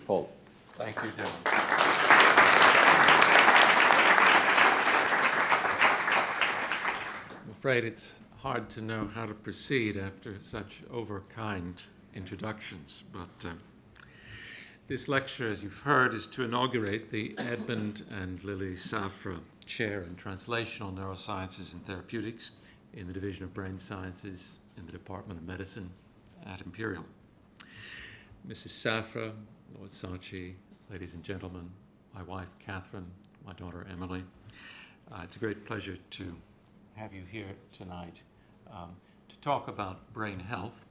Paul. Thank you, Dylan. I'm afraid it's hard to know how to proceed after such overkind introductions, but this lecture, as you've heard, is to inaugurate the Edmond and Lily Safra Chair in Translational Neurosciences and Therapeutics in the Division of Brain Sciences in the Department of Medicine at Imperial. Mrs. Safra, Lord Saatchi, ladies and gentlemen, my wife Catherine, my daughter Emily, it's a great pleasure to have you here tonight to talk about brain health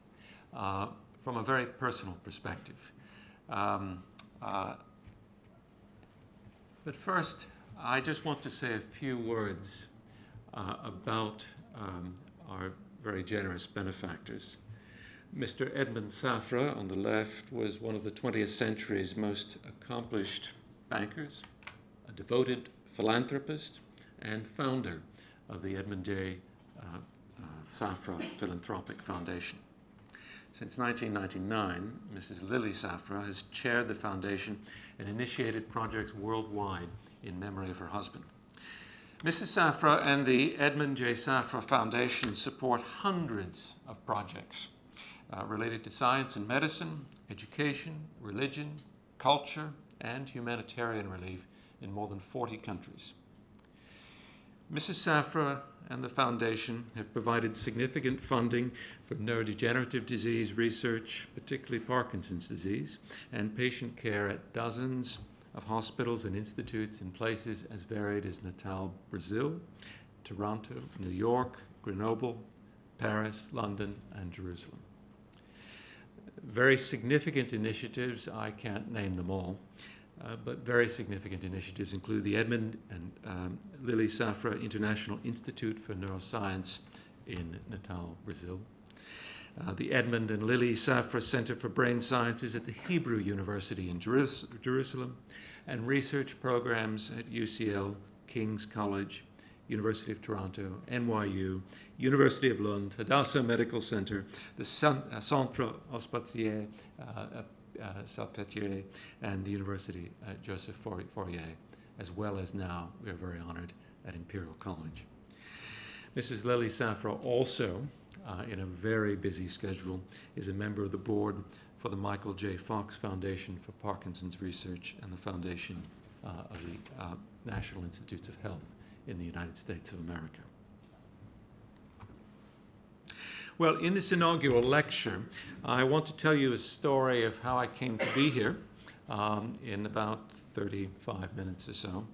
from a very personal perspective. But first, I just want to say a few words about our very generous benefactors. Mr. Edmond Safra, on the left, was one of the 20th century's most accomplished bankers, a devoted philanthropist, and founder of the Edmond J. Safra Philanthropic Foundation. Since 1999, Mrs. Lily Safra has chaired the foundation and initiated projects worldwide in memory of her husband. Mrs. Safra and the Edmond J. Safra Foundation support hundreds of projects related to science and medicine, education, religion, culture, and humanitarian relief in more than 40 countries. Mrs. Safra and the Foundation have provided significant funding for neurodegenerative disease research, particularly Parkinson's disease, and patient care at dozens of hospitals and institutes in places as varied as Natal, Brazil, Toronto, New York, Grenoble, Paris, London, and Jerusalem. Very significant initiatives, I can't name them all, but very significant initiatives include the Edmond and Lily Safra International Institute for Neuroscience in Natal, Brazil, the Edmond and Lily Safra Center for Brain Sciences at the Hebrew University in Jerusalem, and research programs at UCL, King's College, University of Toronto, NYU, University of Lund, Hadassah Medical Center, the Centre Hospitalier Salpêtrière, and the University Joseph Fourier, as well as now, we are very honored, at Imperial College. Mrs. Lily Safra also, in a very busy schedule, is a member of the board for the Michael J. Fox Foundation for Parkinson's Research and the Foundation of the National Institutes of Health in the United States of America. Well, in this inaugural lecture, I want to tell you a story of how I came to be here in about 35 minutes or so,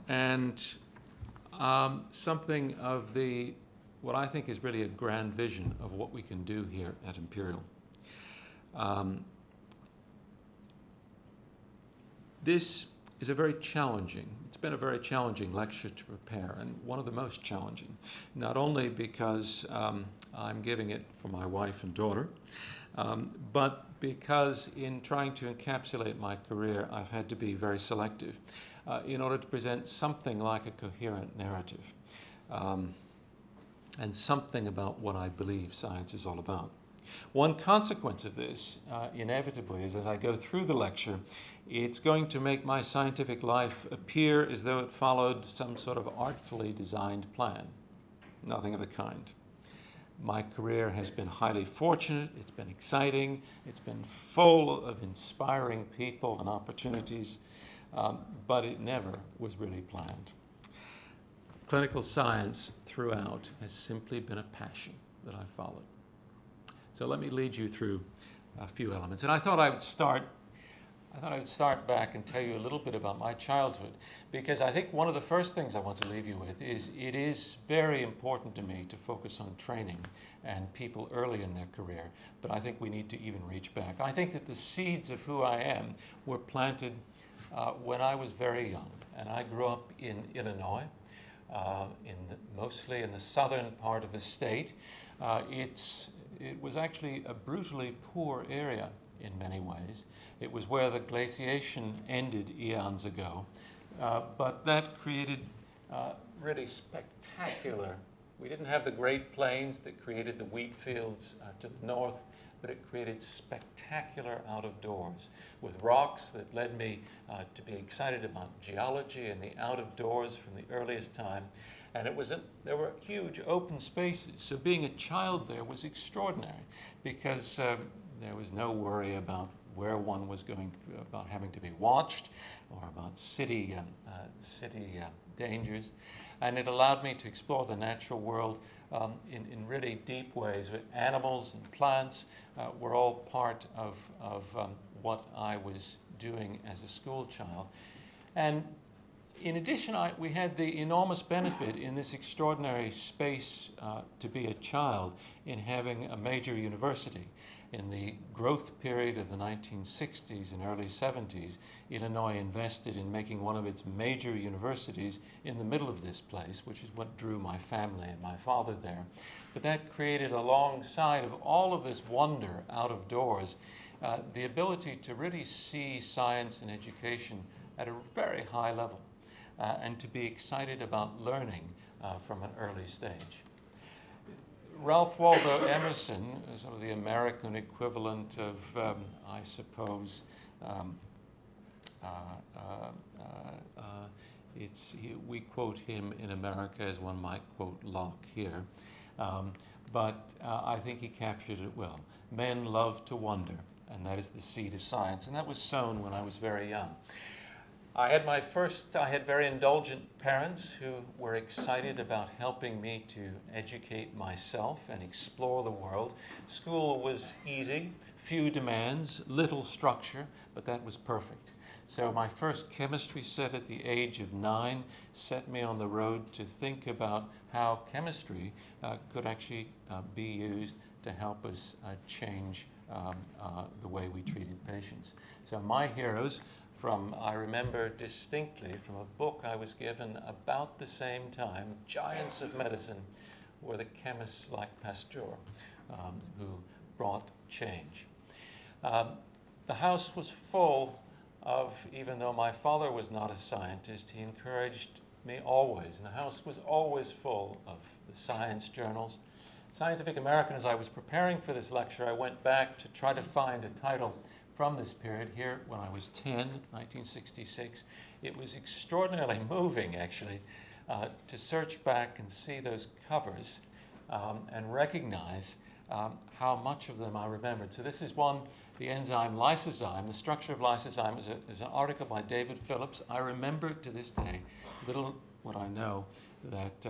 and something of what I think is really a grand vision of what we can do here at Imperial. This is it's been a very challenging lecture to prepare, and one of the most challenging, not only because I'm giving it for my wife and daughter, but because in trying to encapsulate my career, I've had to be very selective in order to present something like a coherent narrative and something about what I believe science is all about. One consequence of this, inevitably, is as I go through the lecture, it's going to make my scientific life appear as though it followed some sort of artfully designed plan. Nothing of the kind. My career has been highly fortunate, it's been exciting, it's been full of inspiring people and opportunities, but it never was really planned. Clinical science throughout has simply been a passion that I followed. So let me lead you through a few elements. And I thought I would start back and tell you a little bit about my childhood, because I think one of the first things I want to leave you with is it is very important to me to focus on training and people early in their career, but I think we need to even reach back. I think that the seeds of who I am were planted when I was very young, and I grew up in Illinois, mostly in the southern part of the state. It was actually a brutally poor area in many ways. It was where the glaciation ended eons ago, but that created really spectacular. We didn't have the Great Plains that created the wheat fields to the north, but it created spectacular out of doors with rocks that led me to be excited about geology and the out of doors from the earliest time. And there were huge open spaces. So being a child there was extraordinary because there was no worry about where one was going, about having to be watched or about city dangers. And it allowed me to explore the natural world in really deep ways. Animals and plants were all part of what I was doing as a school child. And in addition, we had the enormous benefit in this extraordinary space to be a child in having a major university. In the growth period of the 1960s and early 70s, Illinois invested in making one of its major universities in the middle of this place, which is what drew my family and my father there. But that created, alongside of all of this wonder out of doors, the ability to really see science and education at a very high level and to be excited about learning from an early stage. Ralph Waldo Emerson, sort of the American equivalent of, I suppose, we quote him in America as one might quote Locke here, but I think he captured it well. Men love to wonder, and that is the seed of science, and that was sown when I was very young. I had very indulgent parents who were excited about helping me to educate myself and explore the world. School was easy, few demands, little structure, but that was perfect. So my first chemistry set at the age of 9 set me on the road to think about how chemistry could actually be used to help us change the way we treated patients. So my heroes, I remember distinctly from a book I was given about the same time, giants of medicine, were the chemists like Pasteur, who brought change. The house was full of, even though my father was not a scientist, he encouraged me always, and the house was always full of the science journals. Scientific American, as I was preparing for this lecture, I went back to try to find a title from this period here when I was 10, 1966. It was extraordinarily moving, actually, to search back and see those covers and recognize how much of them I remembered. So this is one, the enzyme lysozyme. The structure of lysozyme is an article by David Phillips. I remember to this day, little what I know, that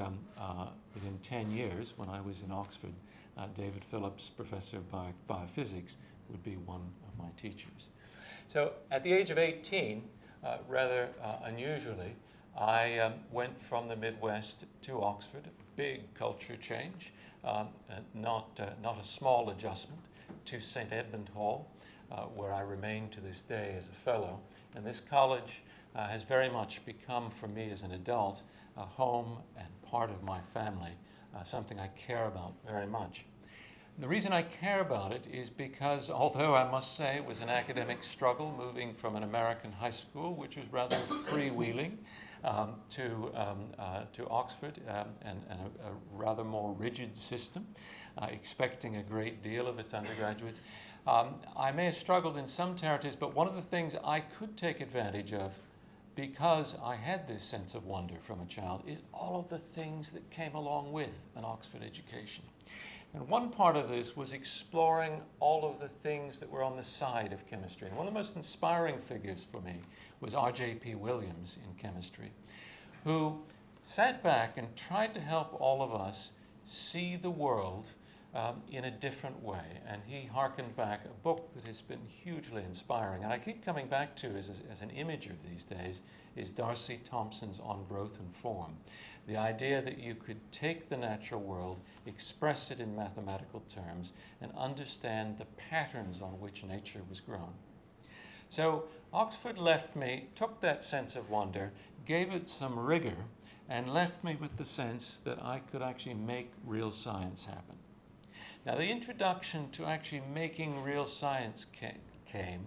within 10 years, when I was in Oxford, David Phillips, professor of biophysics, would be one of my teachers. So at the age of 18, rather unusually, I went from the Midwest to Oxford, a big culture change, not a small adjustment, to St. Edmond Hall, where I remain to this day as a fellow. And this college has very much become, for me as an adult, a home and part of my family, something I care about very much. The reason I care about it is because, although I must say it was an academic struggle moving from an American high school, which was rather freewheeling, to Oxford, and a rather more rigid system, expecting a great deal of its undergraduates, I may have struggled in some territories, but one of the things I could take advantage of, because I had this sense of wonder from a child, is all of the things that came along with an Oxford education. And one part of this was exploring all of the things that were on the side of chemistry. And one of the most inspiring figures for me was R.J.P. Williams in chemistry, who sat back and tried to help all of us see the world in a different way. And he hearkened back a book that has been hugely inspiring, and I keep coming back to as an imager these days, is Darcy Thompson's On Growth and Form. The idea that you could take the natural world, express it in mathematical terms, and understand the patterns on which nature was grown. So Oxford took that sense of wonder, gave it some rigor, and left me with the sense that I could actually make real science happen. Now, the introduction to actually making real science came,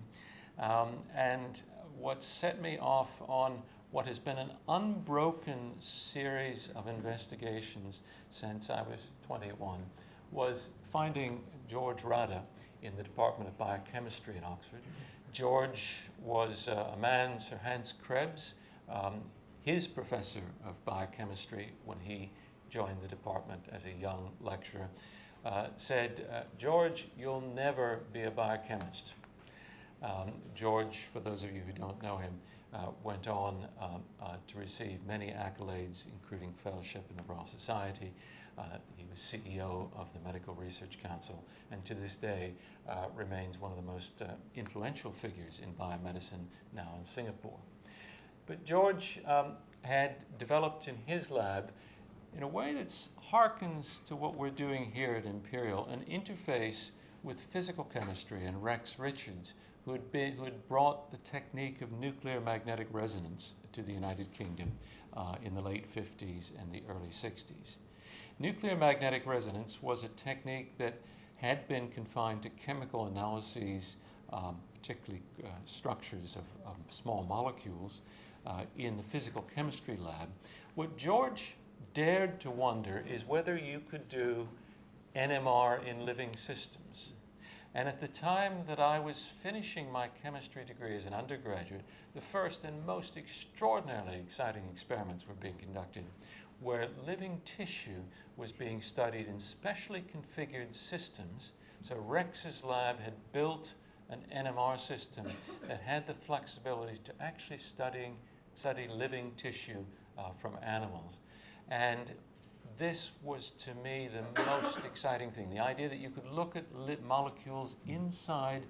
and what set me off on what has been an unbroken series of investigations since I was 21 was finding George Rada in the Department of Biochemistry in Oxford. George was a man, Sir Hans Krebs, his professor of biochemistry when he joined the department as a young lecturer, said, George, you'll never be a biochemist. George, for those of you who don't know him, went on to receive many accolades, including fellowship in the Royal Society. He was CEO of the Medical Research Council, and to this day remains one of the most influential figures in biomedicine now in Singapore. But George had developed in his lab, in a way that harkens to what we're doing here at Imperial, an interface with physical chemistry and Rex Richards, who had brought the technique of nuclear magnetic resonance to the United Kingdom in the late 50s and the early 60s. Nuclear magnetic resonance was a technique that had been confined to chemical analyses, particularly structures of small molecules in the physical chemistry lab. What George dared to wonder is whether you could do NMR in living systems. And at the time that I was finishing my chemistry degree as an undergraduate, the first and most extraordinarily exciting experiments were being conducted, where living tissue was being studied in specially configured systems. So Rex's lab had built an NMR system that had the flexibility to actually study living tissue from animals. And this was, to me, the most exciting thing. The idea that you could look at molecules inside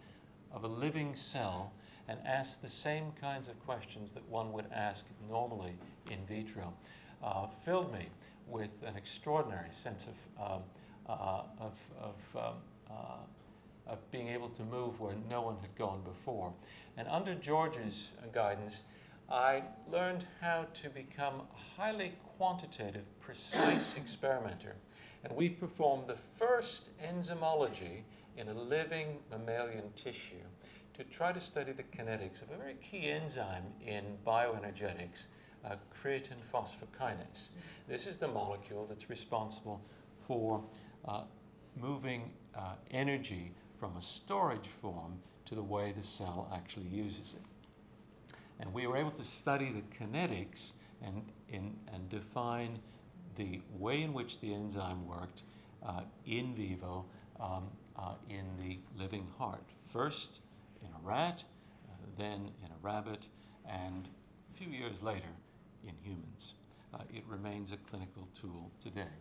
of a living cell and ask the same kinds of questions that one would ask normally in vitro filled me with an extraordinary sense of being able to move where no one had gone before. And under George's guidance, I learned how to become a highly quantitative, precise experimenter. And we performed the first enzymology in a living mammalian tissue to try to study the kinetics of a very key enzyme in bioenergetics, creatine phosphokinase. This is the molecule that's responsible for moving energy from a storage form to the way the cell actually uses it. And we were able to study the kinetics and define the way in which the enzyme worked in vivo in the living heart. First in a rat, then in a rabbit, and a few years later in humans. It remains a clinical tool today.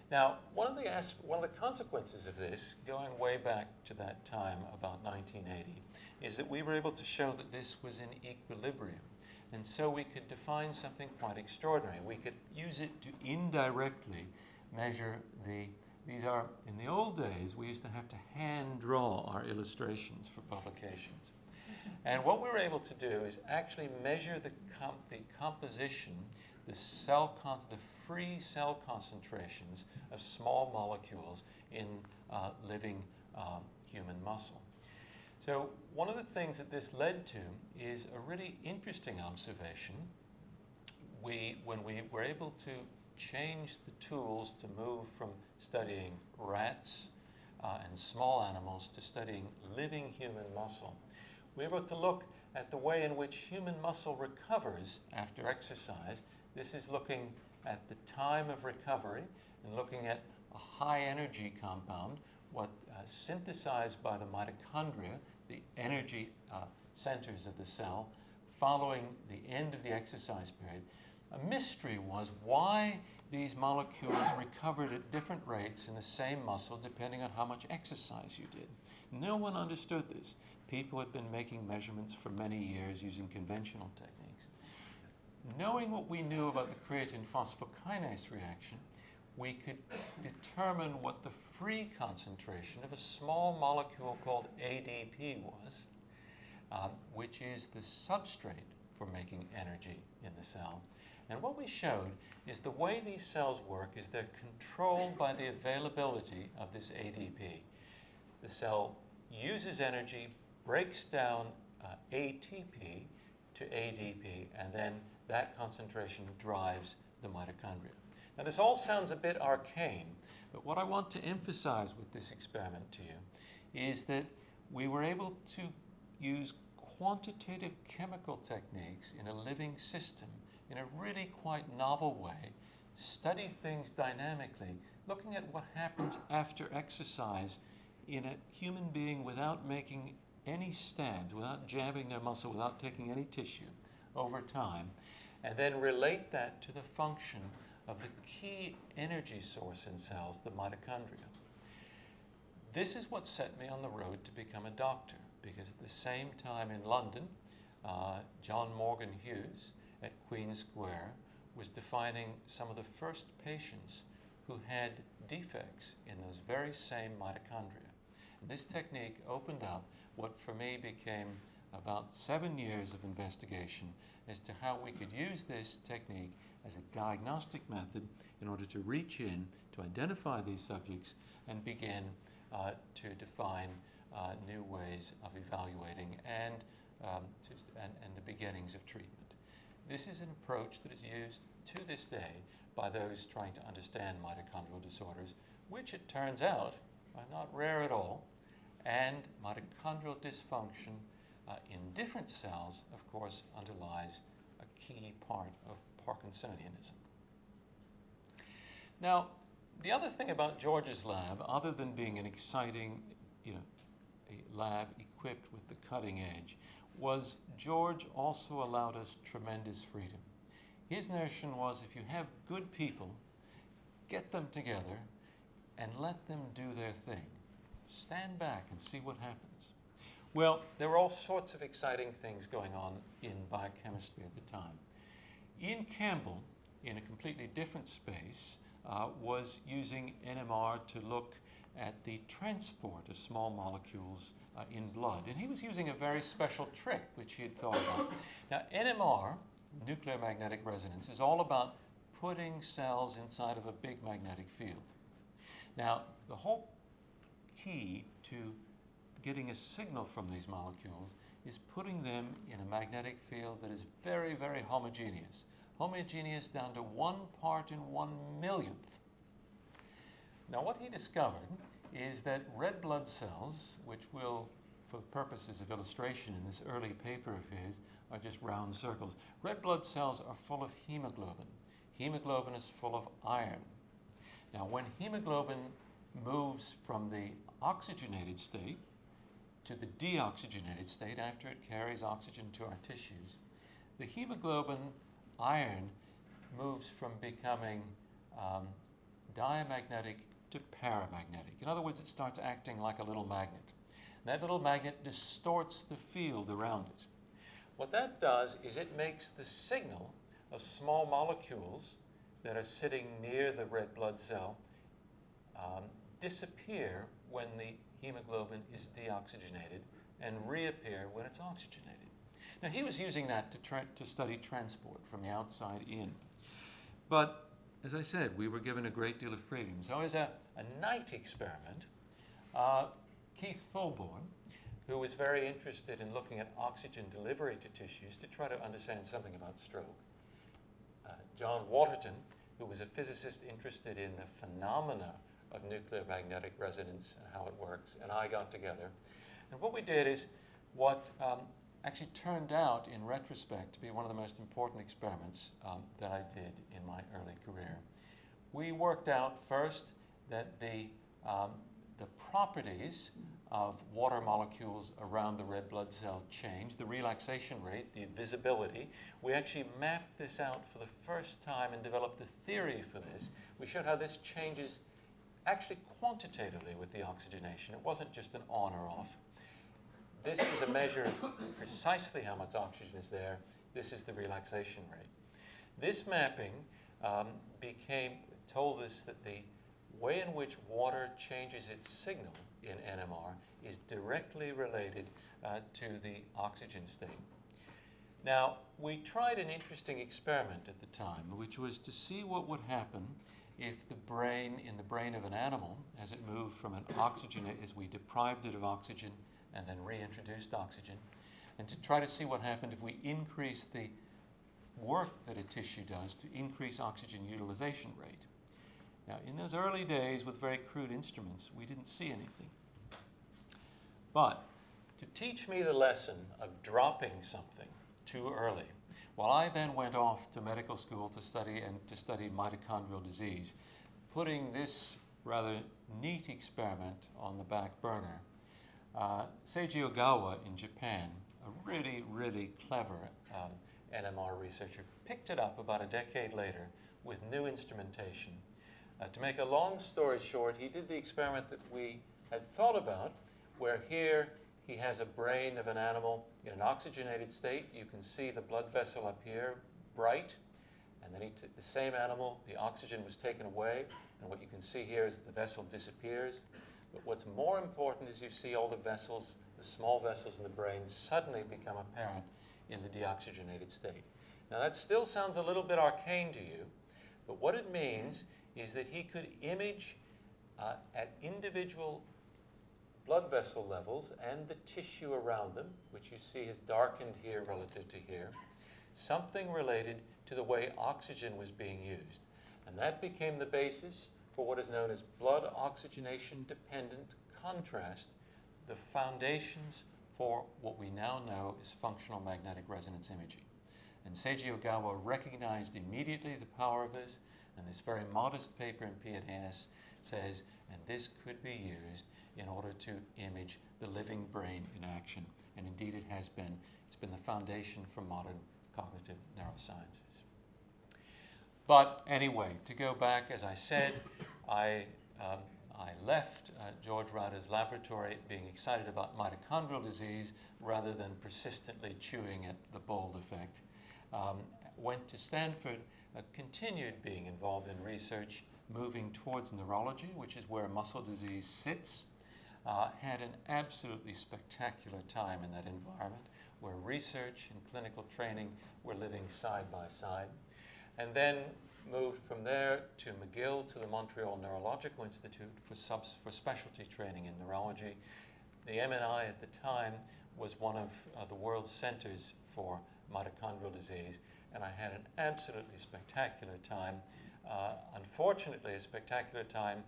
Now, one of the consequences of this, going way back to that time, about 1980, is that we were able to show that this was in equilibrium. And so we could define something quite extraordinary. We could use it to indirectly measure these are, in the old days, we used to have to hand draw our illustrations for publications. And what we were able to do is actually measure the composition, the free cell concentrations of small molecules in living human muscle. So one of the things that this led to is a really interesting observation. When we were able to change the tools to move from studying rats and small animals to studying living human muscle, we were able to look at the way in which human muscle recovers after exercise. This is looking at the time of recovery and looking at a high energy compound, what synthesized by the mitochondria, the energy centers of the cell, following the end of the exercise period. A mystery was why these molecules recovered at different rates in the same muscle depending on how much exercise you did. No one understood this. People had been making measurements for many years using conventional techniques. Knowing what we knew about the creatine phosphokinase reaction, we could determine what the free concentration of a small molecule called ADP was, which is the substrate for making energy in the cell. And what we showed is the way these cells work is they're controlled by the availability of this ADP. The cell uses energy, breaks down ATP to ADP, and then that concentration drives the mitochondria. Now, this all sounds a bit arcane, but what I want to emphasize with this experiment to you is that we were able to use quantitative chemical techniques in a living system in a really quite novel way, study things dynamically, looking at what happens after exercise in a human being without making any stabs, without jabbing their muscle, without taking any tissue over time, and then relate that to the function of the key energy source in cells, the mitochondria. This is what set me on the road to become a doctor, because at the same time in London, John Morgan Hughes at Queen Square was defining some of the first patients who had defects in those very same mitochondria. And this technique opened up what for me became about 7 years of investigation as to how we could use this technique as a diagnostic method in order to reach in, to identify these subjects, and begin to define new ways of evaluating and the beginnings of treatment. This is an approach that is used to this day by those trying to understand mitochondrial disorders, which it turns out are not rare at all, and mitochondrial dysfunction in different cells, of course, underlies a key part of Parkinsonianism. Now, the other thing about George's lab, other than being an exciting, a lab equipped with the cutting edge, was George also allowed us tremendous freedom. His notion was, if you have good people, get them together and let them do their thing. Stand back and see what happens. Well, there were all sorts of exciting things going on in biochemistry at the time. Ian Campbell, in a completely different space, was using NMR to look at the transport of small molecules in blood. And he was using a very special trick, which he had thought about. Now, NMR, nuclear magnetic resonance, is all about putting cells inside of a big magnetic field. Now, the whole key to getting a signal from these molecules is putting them in a magnetic field that is very, very homogeneous. Homogeneous down to 1 part in 1/1,000,000th. Now, what he discovered is that red blood cells, which will, for purposes of illustration in this early paper of his, are just round circles. Red blood cells are full of hemoglobin. Hemoglobin is full of iron. Now, when hemoglobin moves from the oxygenated state to the deoxygenated state after it carries oxygen to our tissues, the hemoglobin iron moves from becoming diamagnetic to paramagnetic. In other words, it starts acting like a little magnet. That little magnet distorts the field around it. What that does is it makes the signal of small molecules that are sitting near the red blood cell disappear when the hemoglobin is deoxygenated and reappear when it's oxygenated. Now, he was using that to study transport from the outside in. But, as I said, we were given a great deal of freedom. So as a night experiment, Keith Fulborn, who was very interested in looking at oxygen delivery to tissues to try to understand something about stroke, John Waterton, who was a physicist interested in the phenomena of nuclear magnetic resonance and how it works, and I got together. And what we did is what actually turned out in retrospect to be one of the most important experiments that I did in my early career. We worked out first that the properties of water molecules around the red blood cell change, the relaxation rate, the visibility. We actually mapped this out for the first time and developed a theory for this. We showed how this changes actually quantitatively with the oxygenation. It wasn't just an on or off. This is a measure of precisely how much oxygen is there. This is the relaxation rate. This mapping told us that the way in which water changes its signal in NMR is directly related to the oxygen state. Now, we tried an interesting experiment at the time, which was to see what would happen if the brain of an animal, as it moved from an oxygen, as we deprived it of oxygen and then reintroduced oxygen, and to try to see what happened if we increase the work that a tissue does to increase oxygen utilization rate. Now, in those early days with very crude instruments, we didn't see anything. But to teach me the lesson of dropping something too early, while I then went off to medical school to study mitochondrial disease, putting this rather neat experiment on the back burner, Seiji Ogawa in Japan, a really, really clever NMR researcher, picked it up about a decade later with new instrumentation. To make a long story short, he did the experiment that we had thought about, where here he has a brain of an animal in an oxygenated state. You can see the blood vessel up here, bright, and then the same animal, the oxygen was taken away, and what you can see here is the vessel disappears. But what's more important is you see all the vessels, the small vessels in the brain, suddenly become apparent in the deoxygenated state. Now that still sounds a little bit arcane to you, but what it means is that he could image at individual blood vessel levels and the tissue around them, which you see is darkened here relative to here, something related to the way oxygen was being used. And that became the basis for what is known as blood oxygenation dependent contrast, the foundations for what we now know is functional magnetic resonance imaging. And Seiji Ogawa recognized immediately the power of this, and this very modest paper in PNAS says, and this could be used in order to image the living brain in action. And indeed it has been. It's been the foundation for modern cognitive neurosciences. But anyway, to go back, as I said, I left George Rader's laboratory being excited about mitochondrial disease rather than persistently chewing at the Bold effect. Went to Stanford, continued being involved in research, moving towards neurology, which is where muscle disease sits. Had an absolutely spectacular time in that environment where research and clinical training were living side by side. And then moved from there to McGill, to the Montreal Neurological Institute for specialty training in neurology. The MNI at the time was one of the world's centers for mitochondrial disease, and I had an absolutely spectacular time. Unfortunately, a spectacular time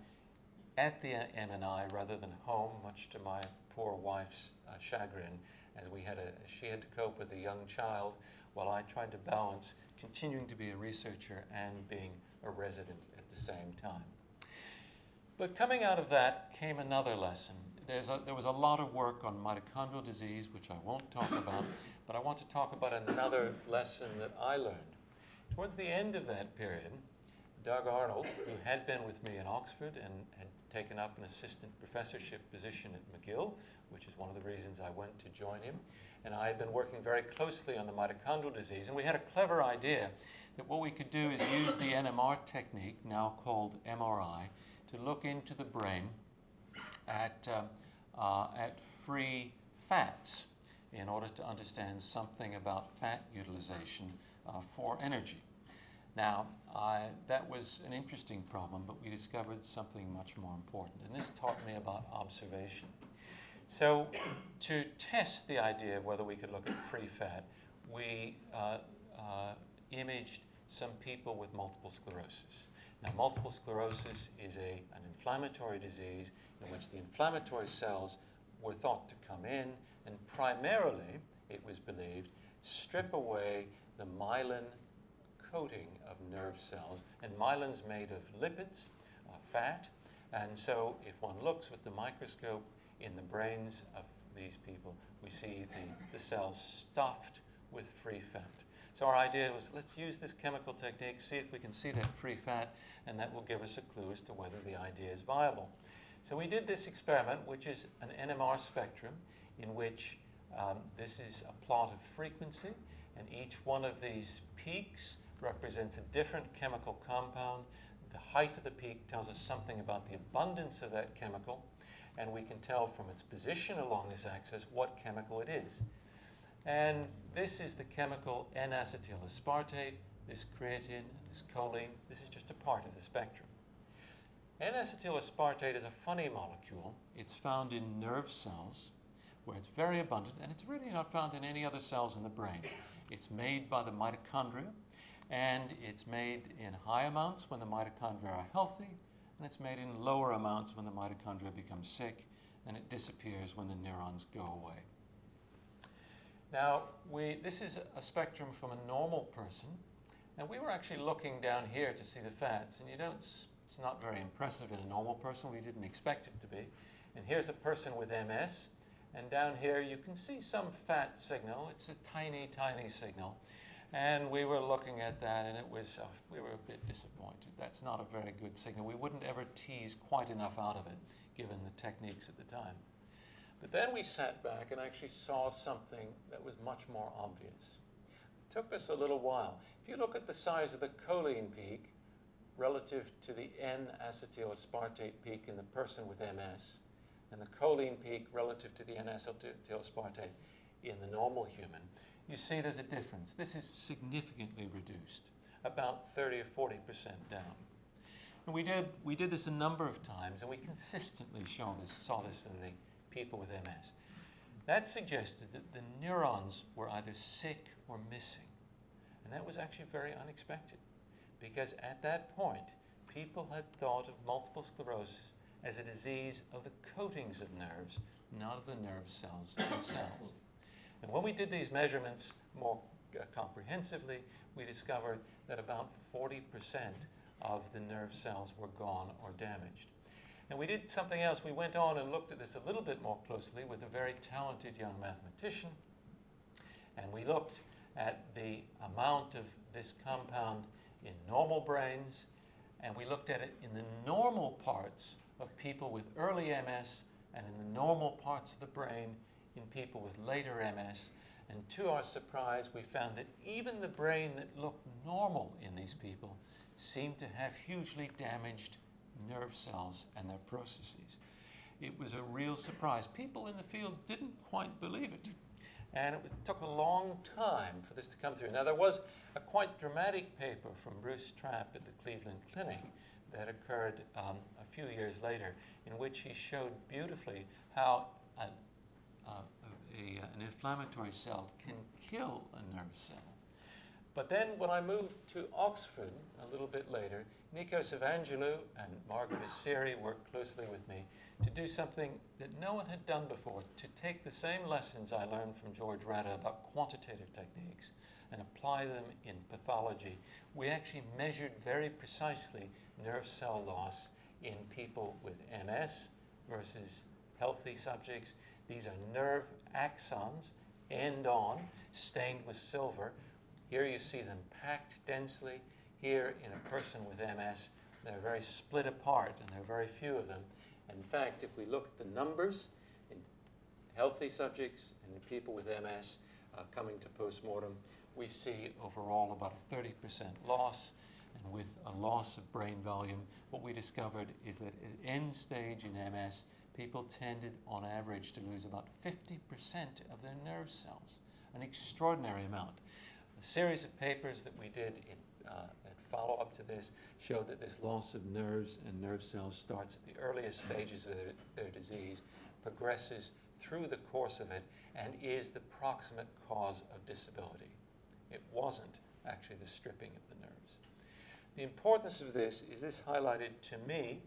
at the MNI rather than home, much to my poor wife's chagrin, as she had to cope with a young child while I tried to balance continuing to be a researcher and being a resident at the same time. But coming out of that came another lesson. There was a lot of work on mitochondrial disease, which I won't talk about, but I want to talk about another lesson that I learned. Towards the end of that period, Doug Arnold, who had been with me in Oxford and had taken up an assistant professorship position at McGill, which is one of the reasons I went to join him, and I had been working very closely on the mitochondrial disease, and we had a clever idea that what we could do is use the NMR technique, now called MRI, to look into the brain at free fats in order to understand something about fat utilization for energy. Now, that was an interesting problem, but we discovered something much more important, and this taught me about observation. So to test the idea of whether we could look at free fat, we imaged some people with multiple sclerosis. Now, multiple sclerosis is an inflammatory disease in which the inflammatory cells were thought to come in and primarily, it was believed, strip away the myelin coating of nerve cells. And myelin's made of lipids, fat, and so if one looks with the microscope in the brains of these people, we see the cells stuffed with free fat. So our idea was, let's use this chemical technique, see if we can see that free fat, and that will give us a clue as to whether the idea is viable. So we did this experiment, which is an NMR spectrum, in which this is a plot of frequency, and each one of these peaks represents a different chemical compound. The height of the peak tells us something about the abundance of that chemical, and we can tell from its position along this axis what chemical it is. And this is the chemical N-acetyl aspartate, this creatine, this choline. This is just a part of the spectrum. N-acetyl aspartate is a funny molecule. It's found in nerve cells where it's very abundant, and it's really not found in any other cells in the brain. It's made by the mitochondria, and it's made in high amounts when the mitochondria are healthy, and it's made in lower amounts when the mitochondria become sick and it disappears when the neurons go away. Now, this is a spectrum from a normal person, and we were actually looking down here to see the fats, and it's not very impressive in a normal person. We didn't expect it to be. And here's a person with MS, and down here you can see some fat signal. It's a tiny, tiny signal. And we were looking at that, and we were a bit disappointed. That's not a very good signal. We wouldn't ever tease quite enough out of it, given the techniques at the time. But then we sat back and actually saw something that was much more obvious. It took us a little while. If you look at the size of the choline peak relative to the N-acetylaspartate peak in the person with MS, and the choline peak relative to the N-acetylaspartate in the normal human, you see there's a difference. This is significantly reduced, about 30 or 40% down. And we did this a number of times, and we consistently saw this in the people with MS. That suggested that the neurons were either sick or missing. And that was actually very unexpected, because at that point, people had thought of multiple sclerosis as a disease of the coatings of nerves, not of the nerve cells themselves. And when we did these measurements more comprehensively, we discovered that about 40% of the nerve cells were gone or damaged. And we did something else. We went on and looked at this a little bit more closely with a very talented young mathematician. And we looked at the amount of this compound in normal brains, and we looked at it in the normal parts of people with early MS and in the normal parts of the brain in people with later MS. And to our surprise, we found that even the brain that looked normal in these people seemed to have hugely damaged nerve cells and their processes. It was a real surprise. People in the field didn't quite believe it. And it took a long time for this to come through. Now, there was a quite dramatic paper from Bruce Trapp at the Cleveland Clinic that occurred a few years later, in which he showed beautifully how an inflammatory cell can kill a nerve cell. But then when I moved to Oxford a little bit later, Nikos Evangelou and Margaret Asiri worked closely with me to do something that no one had done before, to take the same lessons I learned from George Rada about quantitative techniques and apply them in pathology. We actually measured very precisely nerve cell loss in people with MS versus healthy subjects. These are nerve axons, end on, stained with silver. Here you see them packed densely. Here in a person with MS, they're very split apart, and there are very few of them. In fact, if we look at the numbers in healthy subjects and in people with MS coming to postmortem, we see overall about a 30% loss. And with a loss of brain volume, what we discovered is that at end stage in MS, people tended on average to lose about 50% of their nerve cells, an extraordinary amount. A series of papers that we did in follow-up to this showed that this loss of nerves and nerve cells starts at the earliest stages of their disease, progresses through the course of it, and is the proximate cause of disability. It wasn't actually the stripping of the nerves. The importance of this is this highlighted to me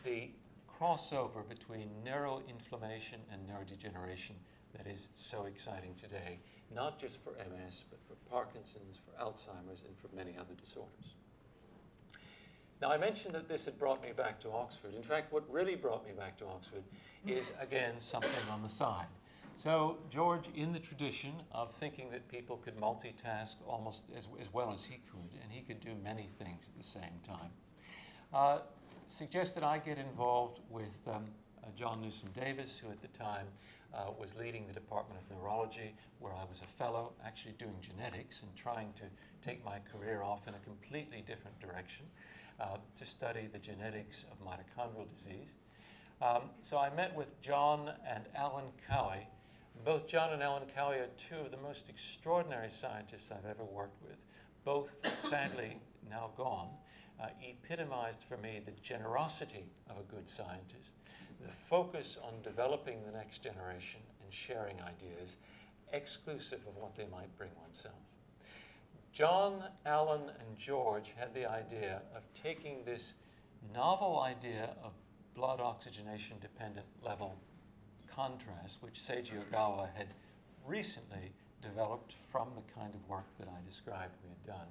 the crossover between neuroinflammation and neurodegeneration that is so exciting today, not just for MS, but for Parkinson's, for Alzheimer's, and for many other disorders. Now, I mentioned that this had brought me back to Oxford. In fact, what really brought me back to Oxford is, again, something on the side. So George, in the tradition of thinking that people could multitask almost as well as he could, and he could do many things at the same time, suggested I get involved with John Newsom Davis, who at the time was leading the Department of Neurology, where I was a fellow, actually doing genetics and trying to take my career off in a completely different direction to study the genetics of mitochondrial disease. So I met with John and Alan Cowie. Both John and Alan Cowie are two of the most extraordinary scientists I've ever worked with. Both, sadly, now gone, epitomized for me the generosity of a good scientist, the focus on developing the next generation and sharing ideas, exclusive of what they might bring oneself. John, Alan, and George had the idea of taking this novel idea of blood oxygenation dependent level contrast, which Seiji Ogawa had recently developed from the kind of work that I described we had done,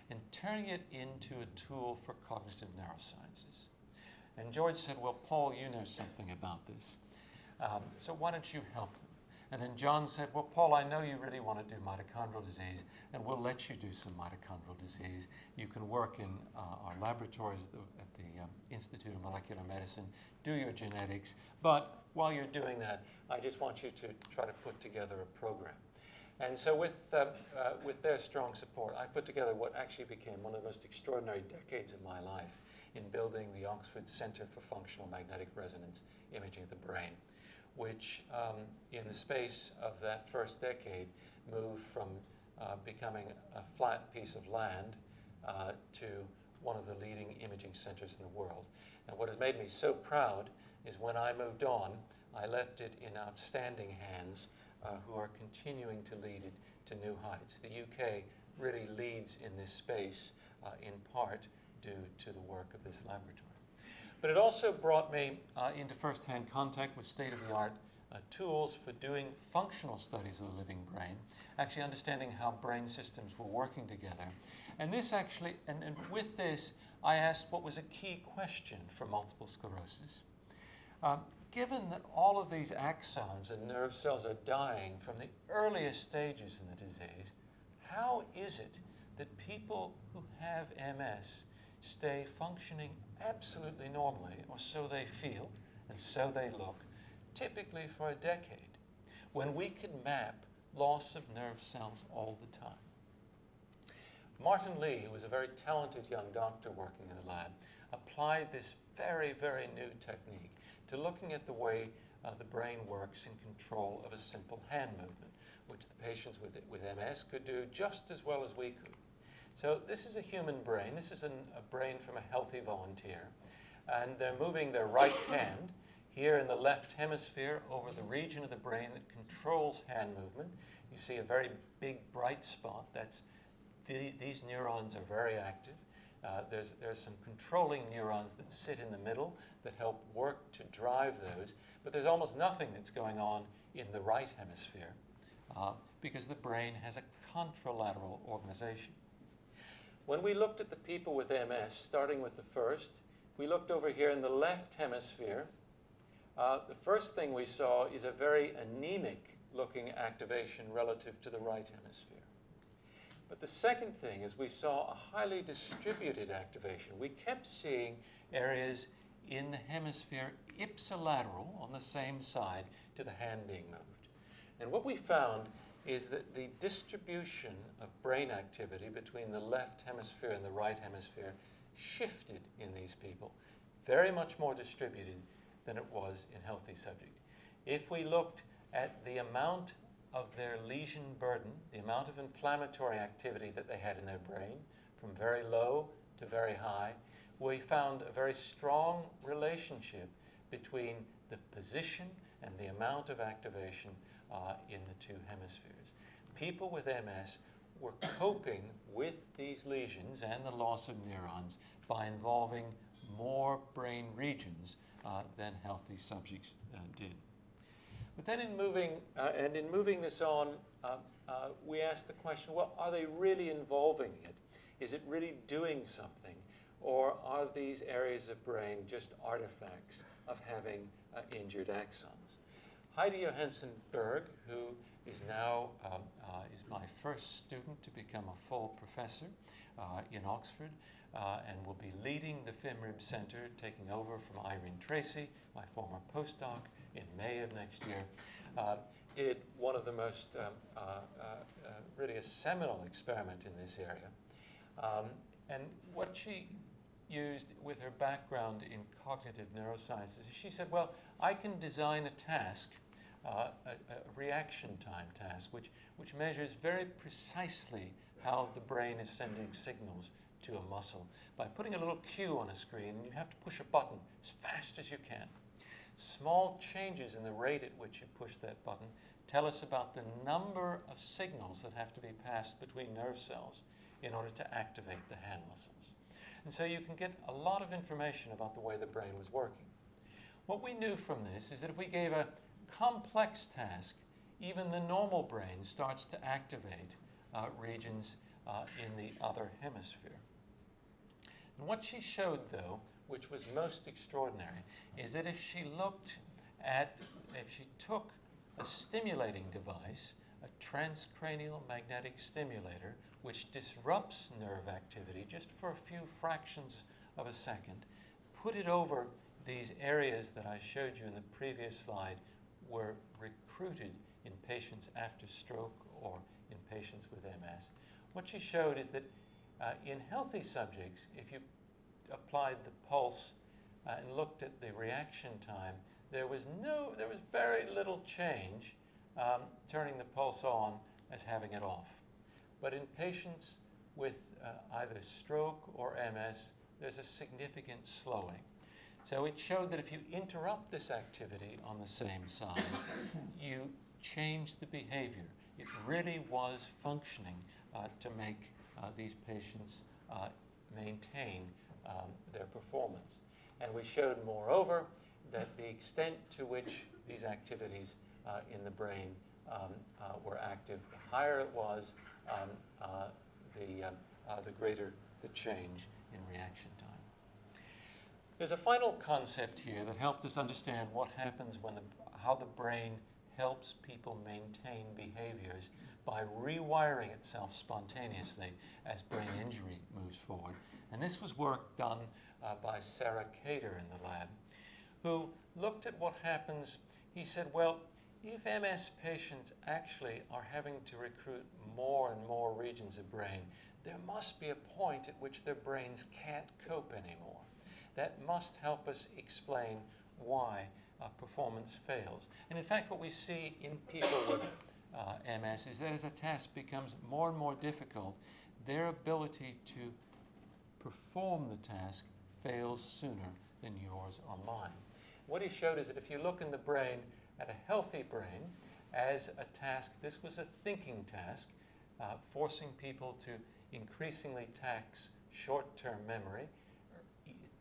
and turning it into a tool for cognitive neurosciences. And George said, well, Paul, you know something about this, so why don't you help them? And then John said, well, Paul, I know you really want to do mitochondrial disease, and we'll let you do some mitochondrial disease. You can work in our laboratories at the Institute of Molecular Medicine, do your genetics, but while you're doing that, I just want you to try to put together a program. And so with their strong support, I put together what actually became one of the most extraordinary decades of my life in building the Oxford Center for Functional Magnetic Resonance Imaging of the Brain, which in the space of that first decade moved from becoming a flat piece of land to one of the leading imaging centers in the world. And what has made me so proud is when I moved on, I left it in outstanding hands who are continuing to lead it to new heights. The UK really leads in this space in part due to the work of this laboratory. But it also brought me into first-hand contact with state-of-the-art tools for doing functional studies of the living brain, actually understanding how brain systems were working together. And this actually, and with this, I asked what was a key question for multiple sclerosis. Given that all of these axons and nerve cells are dying from the earliest stages in the disease, how is it that people who have MS stay functioning absolutely normally, or so they feel, and so they look, typically for a decade, when we can map loss of nerve cells all the time? Martin Lee, who was a very talented young doctor working in the lab, applied this very, very new technique to looking at the way the brain works in control of a simple hand movement, which the patients with MS could do just as well as we could. So this is a human brain. This is a brain from a healthy volunteer. And they're moving their right hand here in the left hemisphere over the region of the brain that controls hand movement. You see a very big bright spot. These neurons are very active. There's some controlling neurons that sit in the middle that help work to drive those, but there's almost nothing that's going on in the right hemisphere because the brain has a contralateral organization. When we looked at the people with MS, starting with the first, we looked over here in the left hemisphere. The first thing we saw is a very anemic looking activation relative to the right hemisphere. But the second thing is we saw a highly distributed activation. We kept seeing areas in the hemisphere ipsilateral on the same side to the hand being moved. And what we found is that the distribution of brain activity between the left hemisphere and the right hemisphere shifted in these people, very much more distributed than it was in healthy subjects. If we looked at the amount of their lesion burden, the amount of inflammatory activity that they had in their brain, from very low to very high, we found a very strong relationship between the position and the amount of activation in the two hemispheres. People with MS were coping with these lesions and the loss of neurons by involving more brain regions than healthy subjects did. But then in moving this on, we asked the question, well, are they really involving it? Is it really doing something? Or are these areas of brain just artifacts of having injured axons? Heidi Johansen-Berg, who is now is my first student to become a full professor in Oxford, and will be leading the FIMRIB Center, taking over from Irene Tracy, my former postdoc, in May of next year, did one of the most, really a seminal experiment in this area. And what she used with her background in cognitive neurosciences, she said, well, I can design a task, a reaction time task, which measures very precisely how the brain is sending signals to a muscle by putting a little cue on a screen, and you have to push a button as fast as you can. Small changes in the rate at which you push that button tell us about the number of signals that have to be passed between nerve cells in order to activate the hand muscles. And so you can get a lot of information about the way the brain was working. What we knew from this is that if we gave a complex task, even the normal brain starts to activate regions in the other hemisphere. And what she showed, though, which was most extraordinary, is that if she took a stimulating device, a transcranial magnetic stimulator, which disrupts nerve activity just for a few fractions of a second, put it over these areas that I showed you in the previous slide were recruited in patients after stroke or in patients with MS. What she showed is that in healthy subjects, if you applied the pulse and looked at the reaction time, there was very little change turning the pulse on as having it off. But in patients with either stroke or MS, there's a significant slowing. So it showed that if you interrupt this activity on the same side, you change the behavior. It really was functioning to make these patients maintain their performance. And we showed, moreover, that the extent to which these activities in the brain were active, the higher it was, the greater the change in reaction time. There's a final concept here that helped us understand what happens when how the brain helps people maintain behaviors by rewiring itself spontaneously as brain injury moves forward. And this was work done by Sarah Cater in the lab, who looked at what happens. He said, well, if MS patients actually are having to recruit more and more regions of brain, there must be a point at which their brains can't cope anymore. That must help us explain why performance fails. And in fact, what we see in people with MS is that as a task becomes more and more difficult, their ability to perform the task fails sooner than yours or mine. What he showed is that if you look in the brain at a healthy brain as a task, this was a thinking task, forcing people to increasingly tax short-term memory.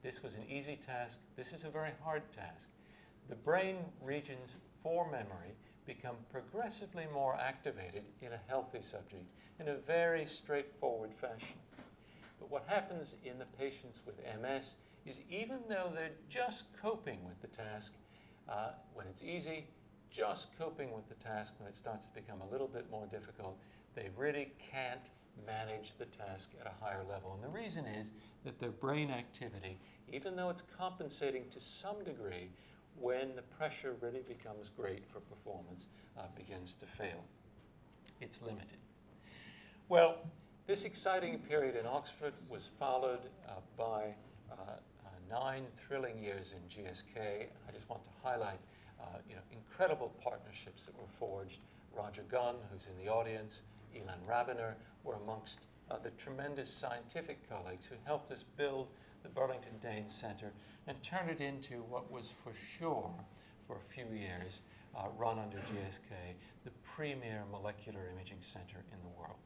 This was an easy task. This is a very hard task. The brain regions for memory become progressively more activated in a healthy subject in a very straightforward fashion. But what happens in the patients with MS is even though they're just coping with the task, when it's easy, just coping with the task, when it starts to become a little bit more difficult, they really can't manage the task at a higher level. And the reason is that their brain activity, even though it's compensating to some degree, when the pressure really becomes great for performance, begins to fail. It's limited. Well, this exciting period in Oxford was followed by 9 thrilling years in GSK. And I just want to highlight incredible partnerships that were forged. Roger Gunn, who's in the audience, Ilan Rabiner, were amongst the tremendous scientific colleagues who helped us build the Burlington Danes Center and turn it into what was for sure, for a few years, run under GSK, the premier molecular imaging center in the world.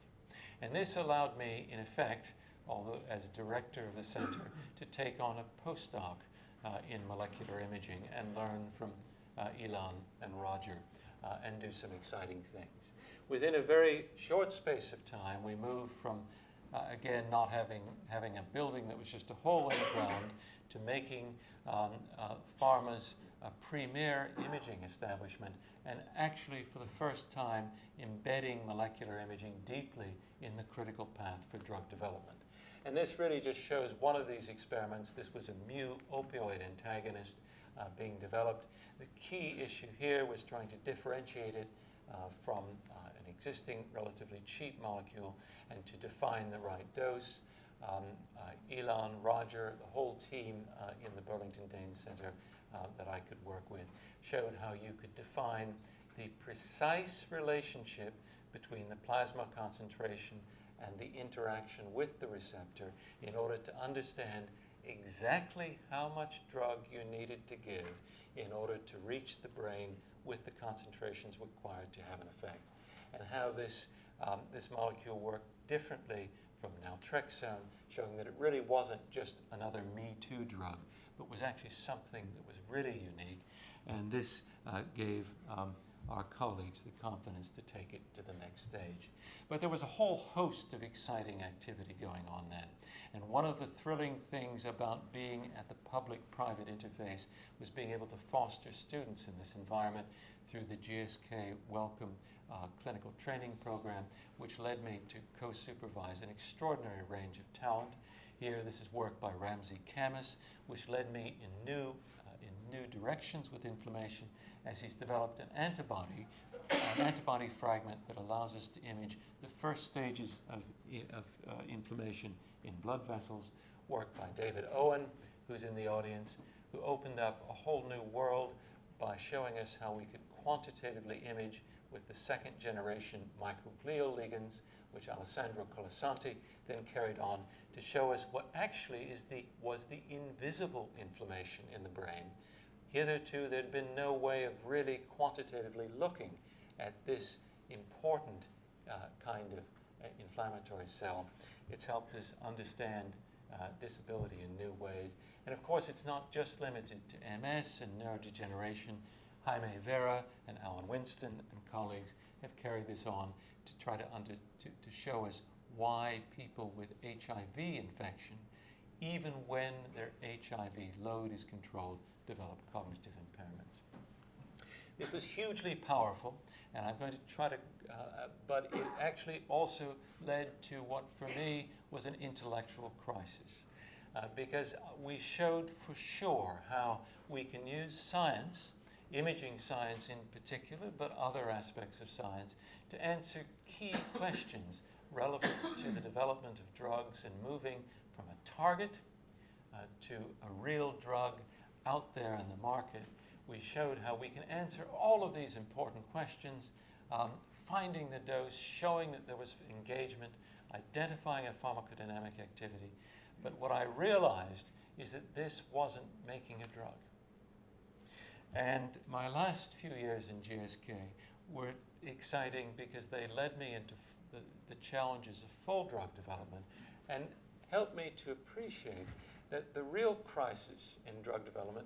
And this allowed me, in effect, although as director of the center, to take on a postdoc in molecular imaging and learn from Ilan and Roger and do some exciting things. Within a very short space of time, we moved from, again, not having a building that was just a hole in the ground to making pharma's premier imaging establishment and actually, for the first time, embedding molecular imaging deeply in the critical path for drug development. And this really just shows one of these experiments. This was a mu opioid antagonist being developed. The key issue here was trying to differentiate it from an existing relatively cheap molecule and to define the right dose. Ilan, Roger, the whole team in the Burlington Danes Center that I could work with showed how you could define the precise relationship between the plasma concentration and the interaction with the receptor in order to understand exactly how much drug you needed to give in order to reach the brain with the concentrations required to have an effect, and how this molecule worked differently from naltrexone, showing that it really wasn't just another Me Too drug, but was actually something that was really unique. And this gave our colleagues the confidence to take it to the next stage. But there was a whole host of exciting activity going on then. And one of the thrilling things about being at the public-private interface was being able to foster students in this environment through the GSK Welcome clinical training program, which led me to co-supervise an extraordinary range of talent. Here, this is work by Ramsey Camus, which led me in new directions with inflammation, as he's developed an antibody fragment that allows us to image the first stages of inflammation in blood vessels. Work by David Owen, who's in the audience, who opened up a whole new world by showing us how we could quantitatively image with the second generation microglial ligands, which Alessandro Colasanti then carried on to show us what actually was the invisible inflammation in the brain. Hitherto, there'd been no way of really quantitatively looking at this important kind of inflammatory cell. It's helped us understand disability in new ways. And of course, it's not just limited to MS and neurodegeneration. Jaime Vera and Alan Winston and colleagues have carried this on to try to show us why people with HIV infection, even when their HIV load is controlled, develop cognitive impairments. This was hugely powerful, and I'm going to try to, but it actually also led to what for me was an intellectual crisis, because we showed for sure how we can use science, imaging science in particular, but other aspects of science, to answer key questions relevant to the development of drugs and moving from a target to a real drug out there in the market. We showed how we can answer all of these important questions, finding the dose, showing that there was engagement, identifying a pharmacodynamic activity. But what I realized is that this wasn't making a drug. And my last few years in GSK were exciting because they led me into the challenges of full drug development and helped me to appreciate that the real crisis in drug development,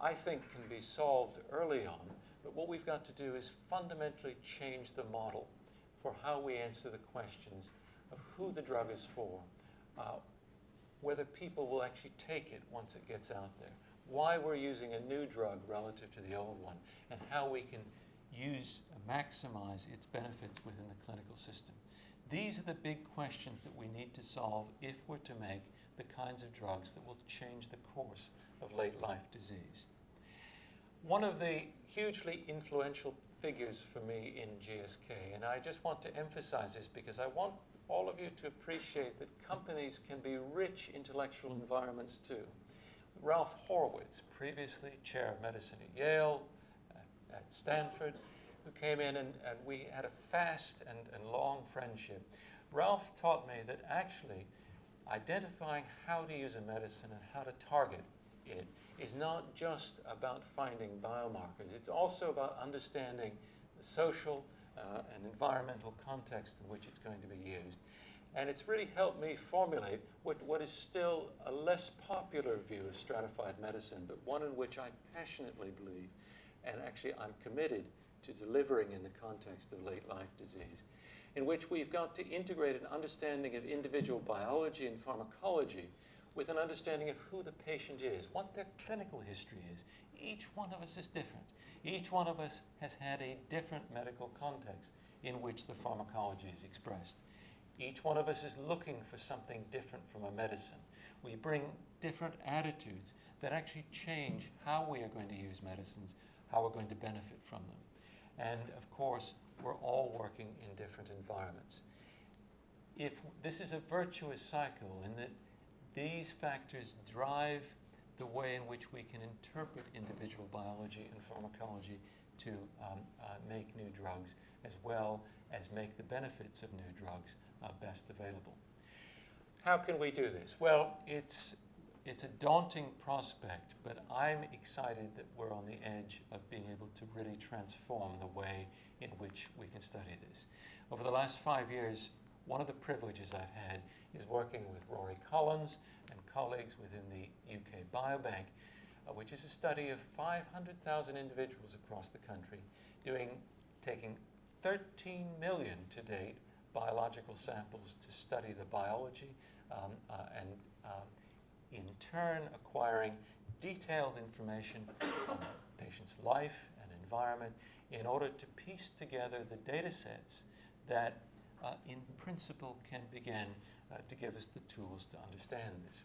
I think, can be solved early on. But what we've got to do is fundamentally change the model for how we answer the questions of who the drug is for, whether people will actually take it once it gets out there, why we're using a new drug relative to the old one, and how we can maximize its benefits within the clinical system. These are the big questions that we need to solve if we're to make the kinds of drugs that will change the course of late life disease. One of the hugely influential figures for me in GSK, and I just want to emphasize this because I want all of you to appreciate that companies can be rich intellectual environments too. Ralph Horowitz, previously chair of medicine at Yale, at Stanford, who came in and we had a fast and long friendship. Ralph taught me that actually identifying how to use a medicine and how to target it is not just about finding biomarkers. It's also about understanding the social and environmental context in which it's going to be used. And it's really helped me formulate what is still a less popular view of stratified medicine, but one in which I passionately believe, and actually I'm committed to delivering in the context of late life disease, in which we've got to integrate an understanding of individual biology and pharmacology with an understanding of who the patient is, what their clinical history is. Each one of us is different. Each one of us has had a different medical context in which the pharmacology is expressed. Each one of us is looking for something different from a medicine. We bring different attitudes that actually change how we are going to use medicines, how we're going to benefit from them. And of course, we're all working in different environments. If this is a virtuous cycle in that these factors drive the way in which we can interpret individual biology and pharmacology to make new drugs, as well as make the benefits of new drugs best available. How can we do this? Well, it's a daunting prospect, but I'm excited that we're on the edge of being able to really transform the way in which we can study this. Over the last 5 years, one of the privileges I've had is working with Rory Collins and colleagues within the UK Biobank, which is a study of 500,000 individuals across the country, taking 13 million to date biological samples to study the biology and in turn acquiring detailed information on the patient's life and environment in order to piece together the data sets that in principle can begin to give us the tools to understand this.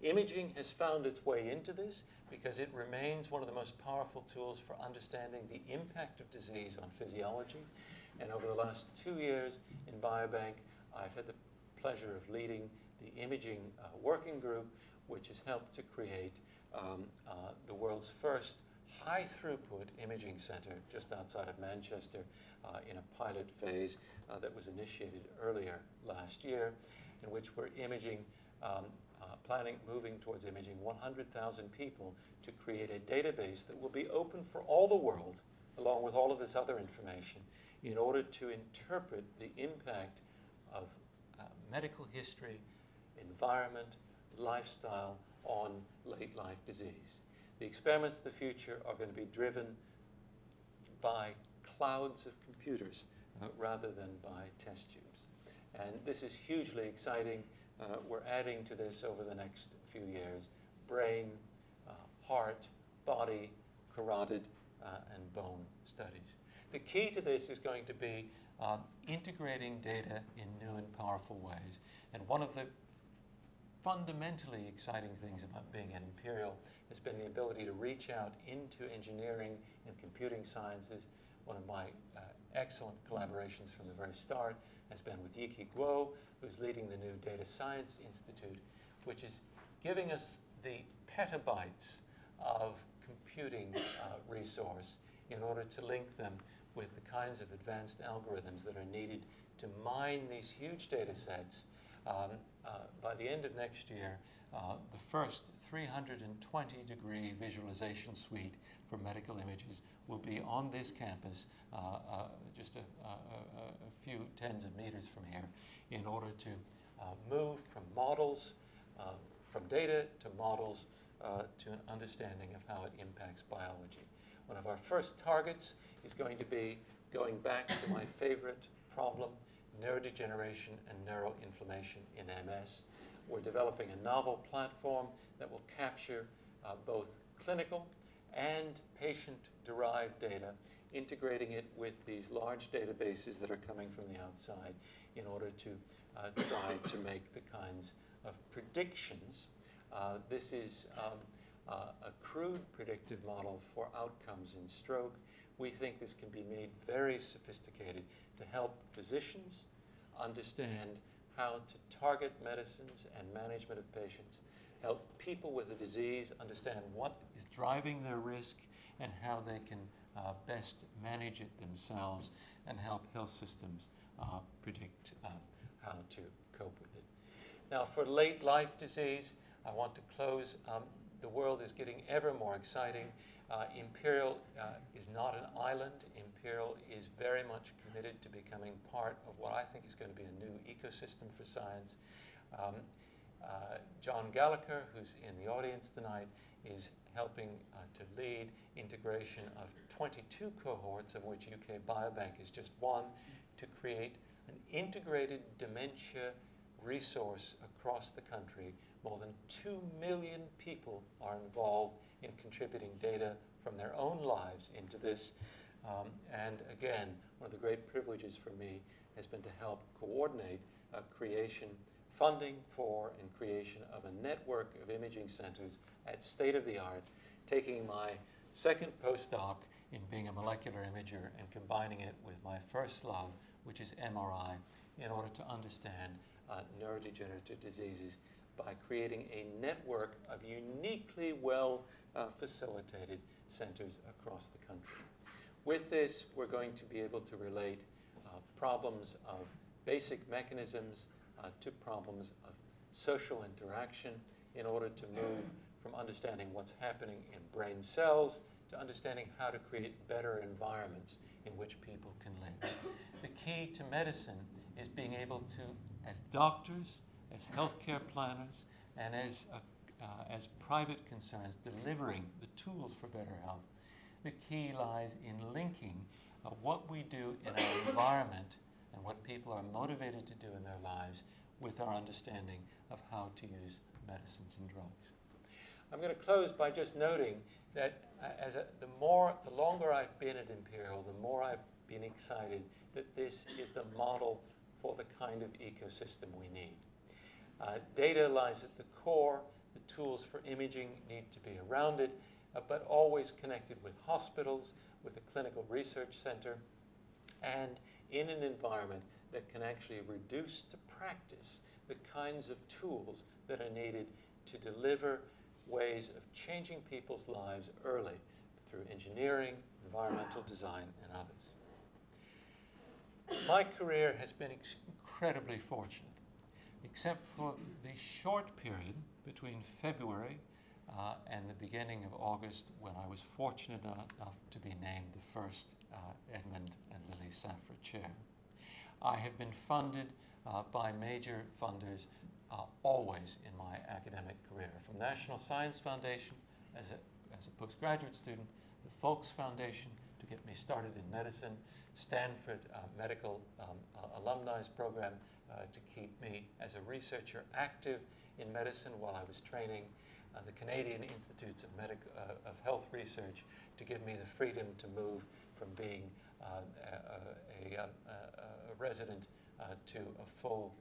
Imaging has found its way into this because it remains one of the most powerful tools for understanding the impact of disease on physiology. And over the last 2 years in Biobank, I've had the pleasure of leading the imaging working group, which has helped to create the world's first high-throughput imaging center just outside of Manchester in a pilot phase that was initiated earlier last year, in which we're moving towards imaging 100,000 people to create a database that will be open for all the world, along with all of this other information, in order to interpret the impact of medical history, environment, lifestyle on late life disease. The experiments of the future are going to be driven by clouds of computers rather than by test tubes. And this is hugely exciting. We're adding to this over the next few years: brain, heart, body, carotid, and bone studies. The key to this is going to be integrating data in new and powerful ways. And one of the fundamentally exciting things about being at Imperial has been the ability to reach out into engineering and computing sciences. One of my excellent collaborations from the very start has been with Yiki Guo, who's leading the new Data Science Institute, which is giving us the petabytes of computing resource in order to link them with the kinds of advanced algorithms that are needed to mine these huge data sets. By the end of next year, the first 320-degree visualization suite for medical images will be on this campus, just a few tens of meters from here, in order to move from models, from data to models, to an understanding of how it impacts biology. One of our first targets is going to be going back to my favorite problem, neurodegeneration and neuroinflammation in MS. We're developing a novel platform that will capture both clinical and patient-derived data, integrating it with these large databases that are coming from the outside in order to try to make the kinds of predictions. This is a crude predictive model for outcomes in stroke. We think this can be made very sophisticated to help physicians understand how to target medicines and management of patients, help people with the disease understand what is driving their risk and how they can best manage it themselves, and help health systems predict how to cope with it. Now, for late life disease, I want to close. The world is getting ever more exciting. Imperial is not an island. Imperial is very much committed to becoming part of what I think is going to be a new ecosystem for science. John Gallagher, who's in the audience tonight, is helping to lead integration of 22 cohorts, of which UK Biobank is just one, to create an integrated dementia resource across the country. More than 2 million people are involved in contributing data from their own lives into this. And again, one of the great privileges for me has been to help coordinate funding for and creation of a network of imaging centers at state-of-the-art, taking my second postdoc in being a molecular imager and combining it with my first love, which is MRI, in order to understand neurodegenerative diseases by creating a network of uniquely well facilitated centers across the country. With this, we're going to be able to relate problems of basic mechanisms to problems of social interaction in order to move from understanding what's happening in brain cells to understanding how to create better environments in which people can live. The key to medicine is being able to, as doctors, as healthcare planners, and as private concerns, delivering the tools for better health. The key lies in linking what we do in our environment and what people are motivated to do in their lives with our understanding of how to use medicines and drugs. I'm going to close by just noting that the longer I've been at Imperial, the more I've been excited that this is the model for the kind of ecosystem we need. Data lies at the core. The tools for imaging need to be around it, but always connected with hospitals, with a clinical research center, and in an environment that can actually reduce to practice the kinds of tools that are needed to deliver ways of changing people's lives early through engineering, environmental design, and others. My career has been incredibly fortunate, except for the short period between February and the beginning of August, when I was fortunate enough to be named the first Edmond and Lily Safra Chair. I have been funded by major funders always in my academic career, from National Science Foundation as a postgraduate student, the Folks Foundation to get me started in medicine, Stanford Medical Alumni Program to keep me as a researcher active in medicine while I was training, the Canadian Institutes of Health Research to give me the freedom to move from being a resident to a full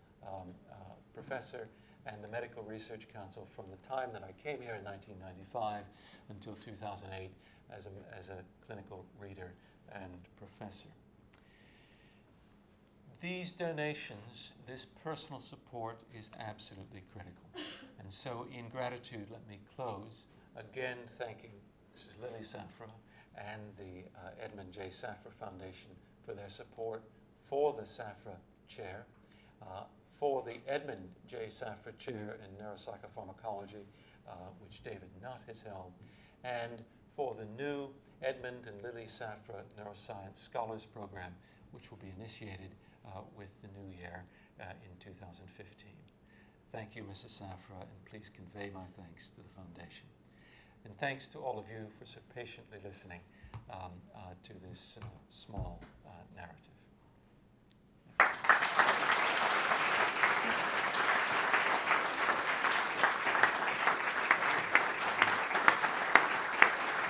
professor, and the Medical Research Council from the time that I came here in 1995 until 2008 as a clinical reader and professor. These donations, this personal support is absolutely critical. And so in gratitude, let me close again thanking Mrs. Lily Safra and the Edmond J. Safra Foundation for their support for the Safra Chair, for the Edmond J. Safra Chair in Neuropsychopharmacology, which David Nutt has held, and for the new Edmond and Lily Safra Neuroscience Scholars Program, which will be initiated with the new year in 2015. Thank you, Mrs. Safra, and please convey my thanks to the Foundation. And thanks to all of you for so patiently listening to this small narrative.